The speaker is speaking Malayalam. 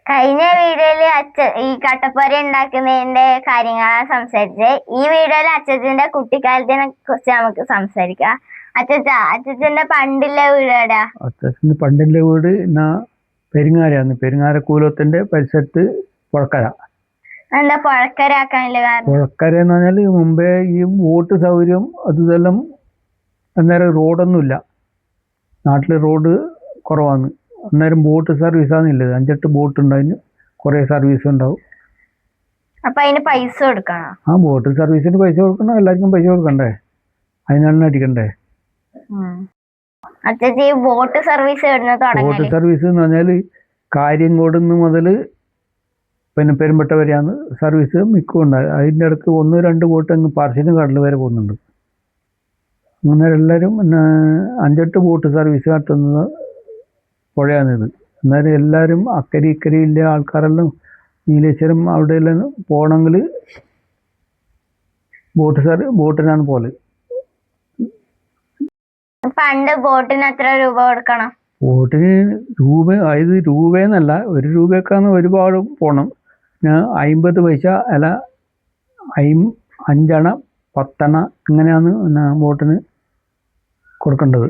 കഴിഞ്ഞ വീഡിയോയില് ഈ കട്ടപ്പുര ഉണ്ടാക്കുന്നതിന്റെ കാര്യങ്ങളാണ് സംസാരിച്ചത്. ഈ വീഡിയോയിൽ അച്ഛന്റെ കുട്ടിക്കാലത്തിനെ കുറിച്ച് നമുക്ക് സംസാരിക്കാം. അച്ഛന്റെ പണ്ടില്ല വീട് എവിടെയാ? അച്ഛൻ്റെ പണ്ടില്ല വീട് പെരിങ്ങാരാണ്. പെരിങ്ങാരക്കൂലത്തിന്റെ പരിസരത്ത് പുഴക്കര. എന്താ പുഴക്കരയാക്കാനുള്ള കാരണം? പുഴക്കര എന്ന് പറഞ്ഞാല് മുമ്പേ ഈ ബോട്ട് സൗകര്യം ഇതെല്ലാം അന്നേരം റോഡൊന്നുമില്ല. നാട്ടില് റോഡ് കുറവാണ്. അന്നേരം ബോട്ട് സർവീസാണ് ഉള്ളത്. 5-8 ബോട്ട് ഉണ്ടായിരുന്നു. കുറെ സർവീസ് ഉണ്ടാവും. അപ്പൊ അതിന് പൈസ കൊടുക്കണം? ആ ബോട്ട് സർവീസിന് പൈസ കൊടുക്കണം. എല്ലാവർക്കും പൈസ കൊടുക്കണ്ടേ? അതിനെണ്ണ അടിക്കണ്ടേ? ബോട്ട് സർവീസ് ബോട്ട് സർവീസ് എന്ന് പറഞ്ഞാല് കാര്യങ്കോട് മുതല് പിന്നെ പെരുമ്പട്ട വരെയാണ് സർവീസ് മിക്കവും ഉണ്ടായത്. അതിൻ്റെ ഇടയ്ക്ക് 1-2 ബോട്ട് അങ്ങ് പാർശ്വനും കടൽ വരെ പോകുന്നുണ്ട്. അങ്ങനെ എല്ലാവരും 5-8 ബോട്ട് സർവീസ് നടത്തുന്നത് പുഴയാണിത്. എന്നാലും എല്ലാവരും അക്കരെ ഇക്കരയില്ല ആൾക്കാരെല്ലാം നീലേശ്വരം അവിടെയെല്ലാം പോകണമെങ്കിൽ ബോട്ടിനാണ് പോലെ. പണ്ട് ബോട്ടിന് എത്ര രൂപ കൊടുക്കണം? ബോട്ടിന് അതായത് രൂപയെന്നല്ല, 1 രൂപയൊക്കെയാണ് ഒരുപാട് പോകണം. 50 പൈസ അല്ല 5 അണ 10 അണ ഇങ്ങനെയാണ് ബോട്ടിന് കൊടുക്കേണ്ടത്.